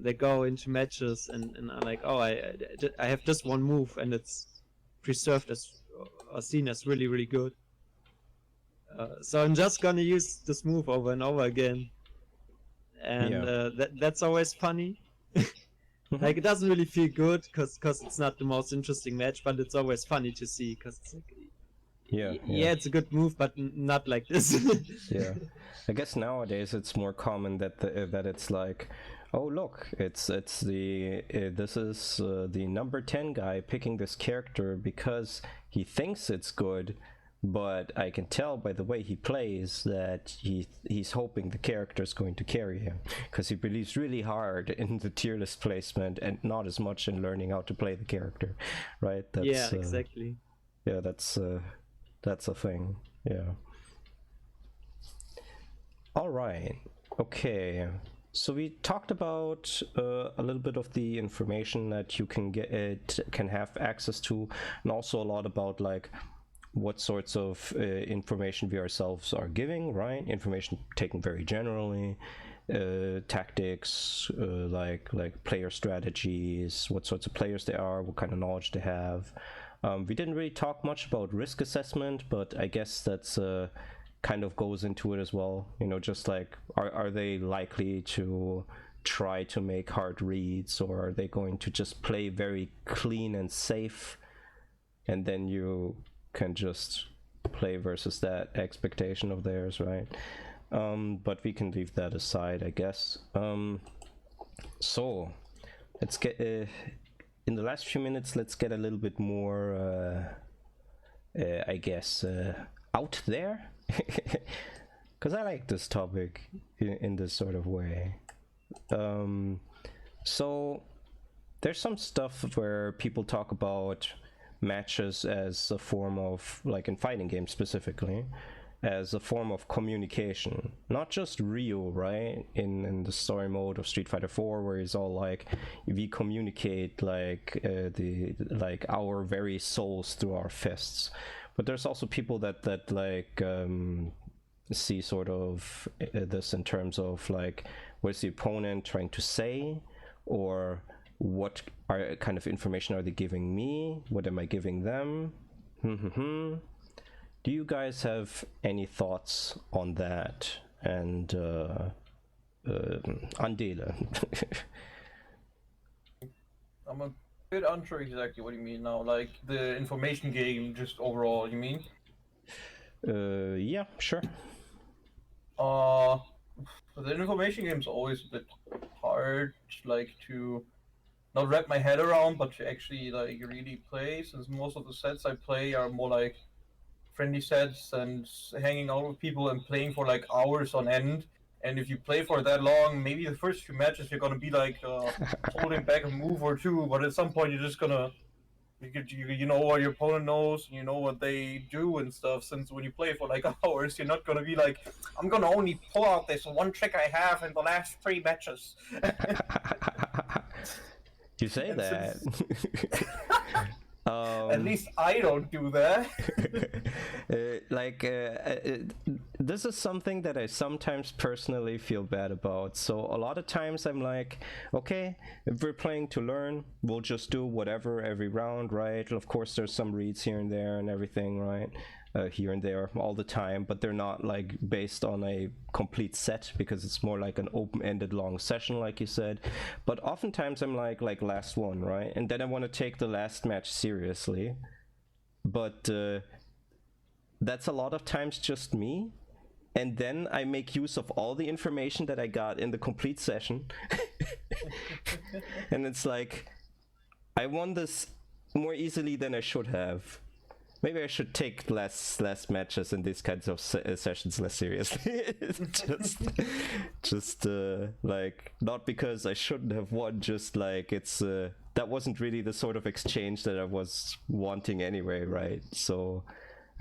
that go into matches and are like, oh, I have just one move and it's preserved as or seen as really, really good. So I'm just gonna use this move over and over again, and Yeah. that's always funny. Like it doesn't really feel good because it's not the most interesting match, but it's always funny to see because it's like, Yeah. it's a good move, but not like this. Yeah, I guess nowadays it's more common that that it's like, oh look, it's the this is the number 10 guy picking this character because he thinks it's good, but I can tell by the way he plays that he's hoping the character is going to carry him because he believes really hard in the tier list placement and not as much in learning how to play the character, right? That's, yeah, exactly. Yeah, that's a thing. Yeah. All right. Okay. So we talked about a little bit of the information that you can have access to, and also a lot about like what sorts of information we ourselves are giving, right? Information taken very generally, tactics, like player strategies, what sorts of players they are, what kind of knowledge they have. We didn't really talk much about risk assessment, but I guess that's kind of goes into it as well. You know, just like are they likely to try to make hard reads, or are they going to just play very clean and safe, and then you can just play versus that expectation of theirs, right? But we can leave that aside, I guess. So let's get in the last few minutes, let's get a little bit more I guess out there, because I like this topic in this sort of way. So there's some stuff where people talk about matches as a form of, like in fighting games specifically, as a form of communication, not just Ryu, right? In the story mode of Street Fighter 4, where it's all like we communicate like our very souls through our fists. But there's also people that like see sort of this in terms of like, what's the opponent trying to say, or what kind of information are they giving me? What am I giving them? Do you guys have any thoughts on that? And Andele. I'm a bit unsure exactly what you mean now. Like the information game, just overall, you mean? Yeah, sure. The information game's always a bit hard, like to not wrap my head around, but to actually like really play. Since most of the sets I play are more like friendly sets and hanging out with people and playing for like hours on end. And if you play for that long, maybe the first few matches you're gonna be like holding back a move or two, but at some point you're just gonna you know what your opponent knows, you know what they do and stuff. Since when you play for like hours, you're not gonna be like, I'm gonna only pull out this one trick I have in the last 3 matches. You say And that. At least I don't do that. This is something that I sometimes personally feel bad about. So a lot of times I'm like, okay, if we're playing to learn, we'll just do whatever every round, right? Of course, there's some reads here and there and everything, right? Here and there all the time, but they're not like based on a complete set, because it's more like an open-ended long session, like you said. But oftentimes I'm like last one, right? And then I want to take the last match seriously, but that's a lot of times just me. And then I make use of all the information that I got in the complete session. And it's like, I won this more easily than I should have. Maybe I should take less matches in these kinds of sessions less seriously. just like, not because I shouldn't have won, just like it's that wasn't really the sort of exchange that I was wanting anyway, right? So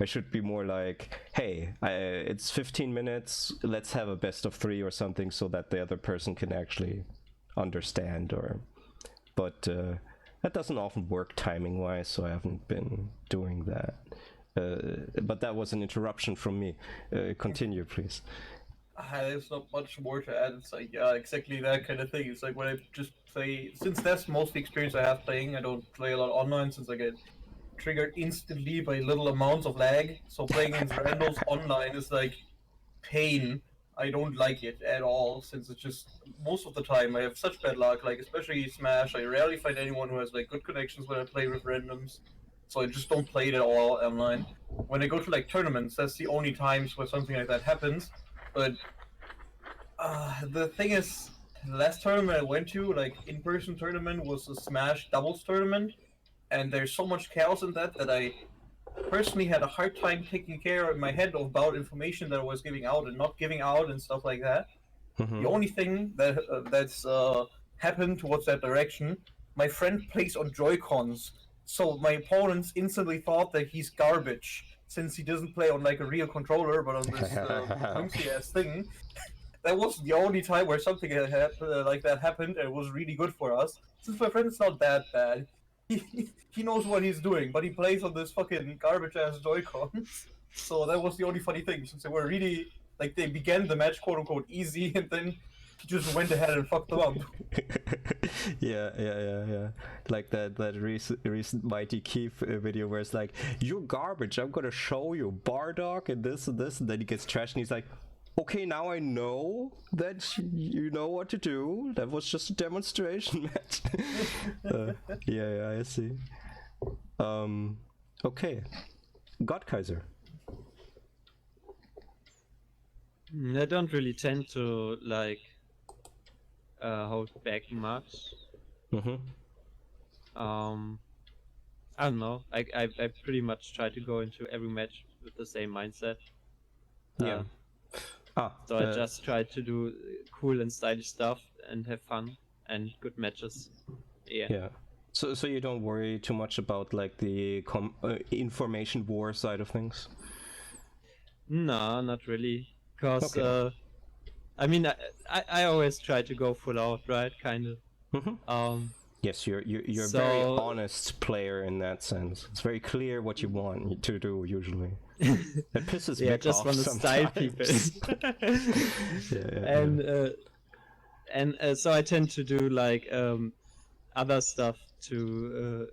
I should be more like, hey, it's 15 minutes, let's have a best of 3 or something, so that the other person can actually understand. But that doesn't often work timing wise, so I haven't been doing that. But that was an interruption from me. Continue, please. There's not much more to add. It's like, yeah, exactly that kind of thing. It's like when I just play, since that's most the experience I have playing, I don't play a lot online since I get triggered instantly by little amounts of lag. So playing against randos online is like pain. I don't like it at all, since it's just most of the time I have such bad luck. Like especially Smash, I rarely find anyone who has like good connections when I play with randoms. So I just don't play it at all online. When I go to like tournaments, that's the only times where something like that happens. But the thing is, the last tournament I went to, like in-person tournament, was a Smash doubles tournament, and there's so much chaos in that I personally had a hard time taking care in my head about information that I was giving out and not giving out and stuff like that. The only thing that's happened towards that direction, my friend plays on Joy-Cons, so my opponents instantly thought that he's garbage since he doesn't play on like a real controller but on this clumsy ass thing. That was the only time where something like that happened, and it was really good for us. Since my friend is not that bad, he knows what he's doing, but he plays on this fucking garbage ass Joy-Cons. So that was the only funny thing, since they were really like they began the match quote unquote easy, and then he just went ahead and fucked them up. Yeah. Like that recent Mighty Keith video where it's like, "You're garbage. I'm gonna show you Bardock and this and this," and then he gets trashed and he's like, "Okay, now I know that you know what to do. That was just a demonstration match." Yeah, I see. Okay, Gottkaiser. I don't really tend to like hold back much. I don't know. I pretty much try to go into every match with the same mindset. Yeah. So I just try to do cool and stylish stuff and have fun and good matches. Yeah. So you don't worry too much about like the information war side of things? No, not really. Because Okay. I mean, I always try to go full out, right? Kind of. Yes, you're a So- very honest player in that sense. It's very clear what you want to do usually. It pisses me Yeah, off just want to style people. Yeah. And so I tend to do like other stuff to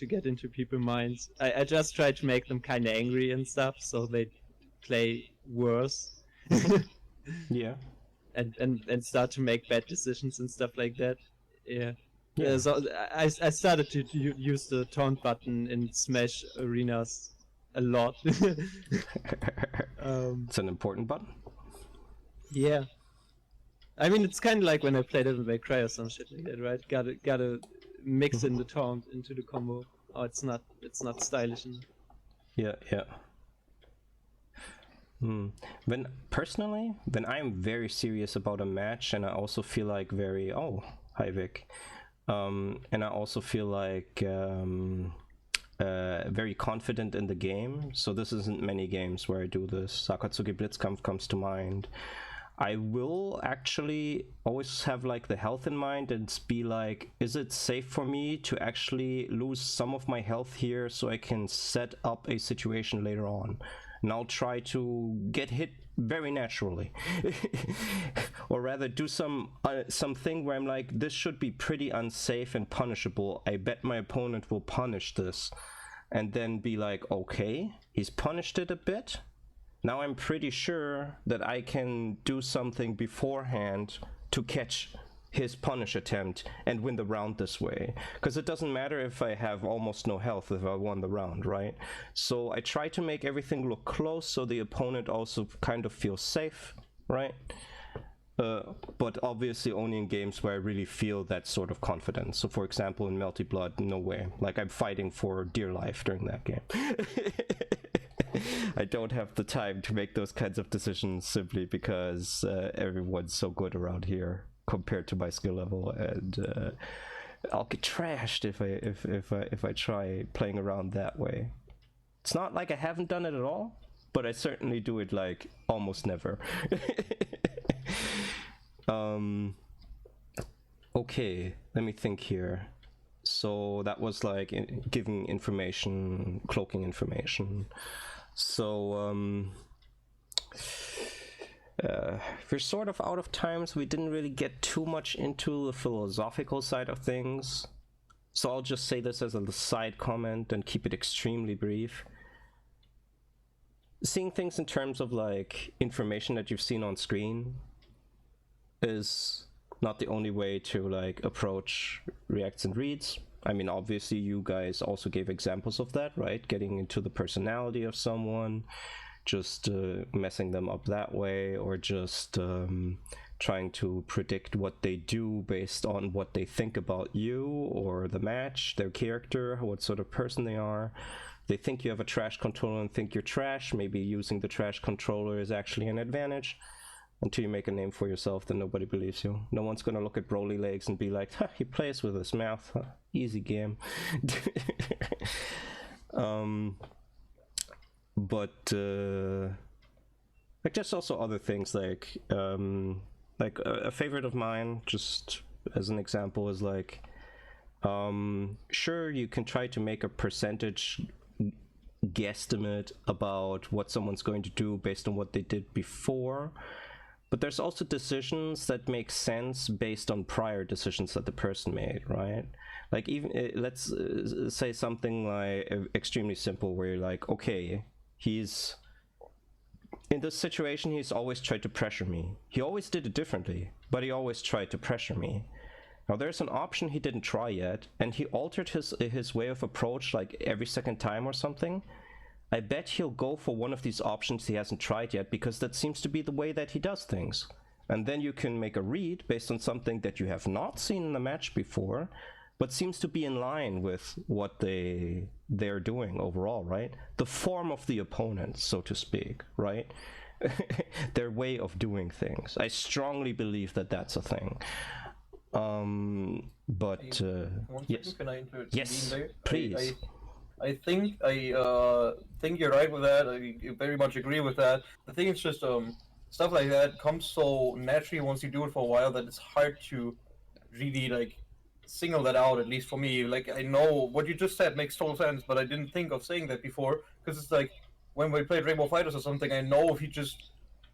get into people's minds. I just try to make them kind of angry and stuff, so they play worse. Yeah. And start to make bad decisions and stuff like that. Yeah. Yeah. So I started to use the taunt button in Smash arenas a lot. It's an important button. Yeah. I mean, it's kind of like when I played Devil May Cry or some shit like that, right? Gotta mix in the taunt into the combo. Oh, it's not stylish enough. Yeah. When I'm very serious about a match, and I also feel like hi Vic, and I also feel like very confident in the game. So this isn't many games where I do this. Akatsuki Blitzkampf comes to mind. I will actually always have like the health in mind and be like, is it safe for me to actually lose some of my health here so I can set up a situation later on? And I'll try to get hit very naturally. Or rather do something where I'm like, this should be pretty unsafe and punishable. I bet my opponent will punish this. And then be like, okay, he's punished it a bit. Now I'm pretty sure that I can do something beforehand to catch his punish attempt and win the round this way. Because it doesn't matter if I have almost no health if I won the round, right? So I try to make everything look close so the opponent also kind of feels safe, right? But obviously only in games where I really feel that sort of confidence. So for example, in Melty Blood, no way. Like I'm fighting for dear life during that game. I don't have the time to make those kinds of decisions simply because everyone's so good around here compared to my skill level, and I'll get trashed if I try playing around that way. It's not like I haven't done it at all, but I certainly do it like almost never. Okay, let me think here. So that was like giving information, cloaking information. So we're sort of out of time, so we didn't really get too much into the philosophical side of things. So I'll just say this as a side comment and keep it extremely brief. Seeing things in terms of like information that you've seen on screen is not the only way to like approach reacts and reads. I mean, obviously you guys also gave examples of that, right? Getting into the personality of someone, just messing them up that way, or just trying to predict what they do based on what they think about you or the match, their character, what sort of person they are. They think you have a trash controller and think you're trash. Maybe using the trash controller is actually an advantage. Until you make a name for yourself, then nobody believes you. No one's gonna look at Broly legs and be like, huh, he plays with his mouth. Huh, easy game. But like there's also other things like a favorite of mine, just as an example, is like sure, you can try to make a percentage guesstimate about what someone's going to do based on what they did before, but there's also decisions that make sense based on prior decisions that the person made, right? Like even let's say something like extremely simple where you're like, okay, he's in this situation, he's always tried to pressure me. He always did it differently, but he always tried to pressure me. Now there's an option he didn't try yet, and he altered his way of approach like every second time or something. I bet he'll go for one of these options he hasn't tried yet, because that seems to be the way that he does things. And then you can make a read based on something that you have not seen in the match before, but seems to be in line with what they're doing overall, right? The form of the opponent, so to speak, right? Their way of doing things. I strongly believe that that's a thing. But yes, can I intervene yes, there? please. I think you're right with that. I very much agree with that. The thing is just stuff like that comes so naturally once you do it for a while that it's hard to really like single that out, at least for me. Like, I know what you just said makes total sense, but I didn't think of saying that before, because it's like when we played Rainbow Fighters or something, I know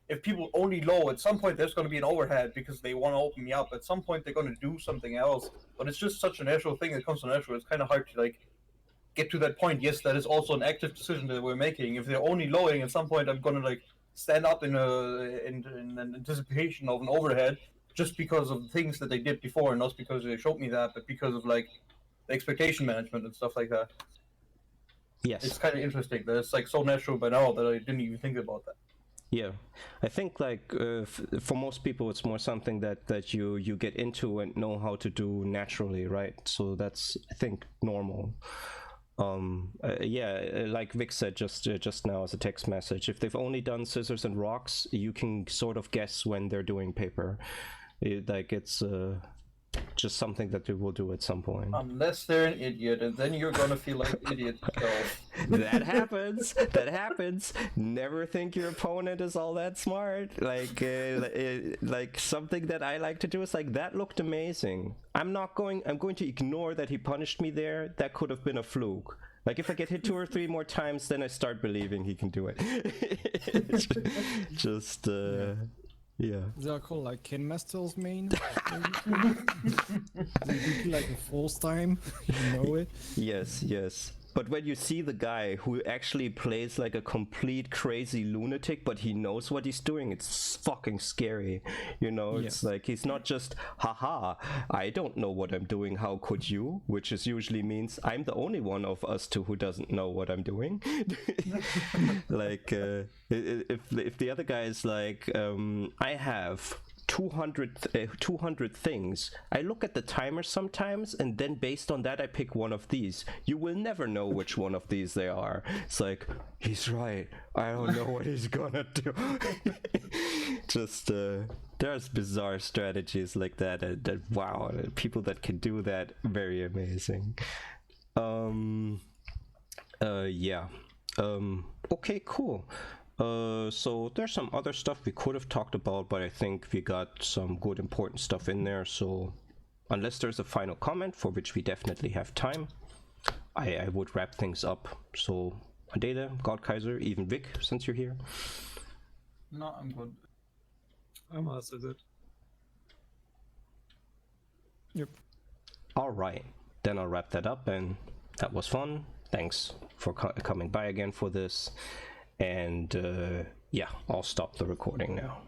if people only low, at some point there's going to be an overhead because they want to open me up. At some point they're going to do something else, but it's just such a natural thing that comes so natural. It's kind of hard to like get to that point. Yes, that is also an active decision that we're making. If they're only lowering, at some point I'm going to like stand up in an anticipation of an overhead, just because of the things that they did before, and not because they showed me that, but because of like the expectation management and stuff like that. Yes. It's kind of interesting that it's like so natural by now that I didn't even think about that. Yeah, I think like for most people it's more something that you get into and know how to do naturally, right? So that's, I think, normal. Yeah, like Vic said just now as a text message, if they've only done scissors and rocks, you can sort of guess when they're doing paper. It's just something that they will do at some point. Unless they're an idiot, and then you're gonna feel like an idiot yourself. That happens. That happens. Never think your opponent is all that smart. Like something that I like to do is like, that looked amazing. I'm going to ignore that he punished me there. That could have been a fluke. Like if I get hit 2 or 3 more times, then I start believing he can do it. Just yeah. They are called like Ken Master's main. They do like the first time, you know it. Yes. But when you see the guy who actually plays like a complete crazy lunatic, but he knows what he's doing, it's fucking scary. You know, it's like he's not just, haha, I don't know what I'm doing, how could you? Which is usually means I'm the only one of us two who doesn't know what I'm doing. Like, if the other guy is like, I have 200 things. I look at the timer sometimes, and then based on that I pick one of these. You will never know which one of these they are. It's like, he's right, I don't know what he's gonna do. Just there's bizarre strategies like that, that wow, people that can do that, very amazing. Yeah. Okay, cool. So there's some other stuff we could have talked about, but I think we got some good important stuff in there. So unless there's a final comment, for which we definitely have time, I would wrap things up. So Adele, God Kaiser, even Vic, since you're here. No, I'm good. I'm also good. Yep. All right. then I'll wrap that up, and that was fun. Thanks for coming by again for this, and yeah, I'll stop the recording now.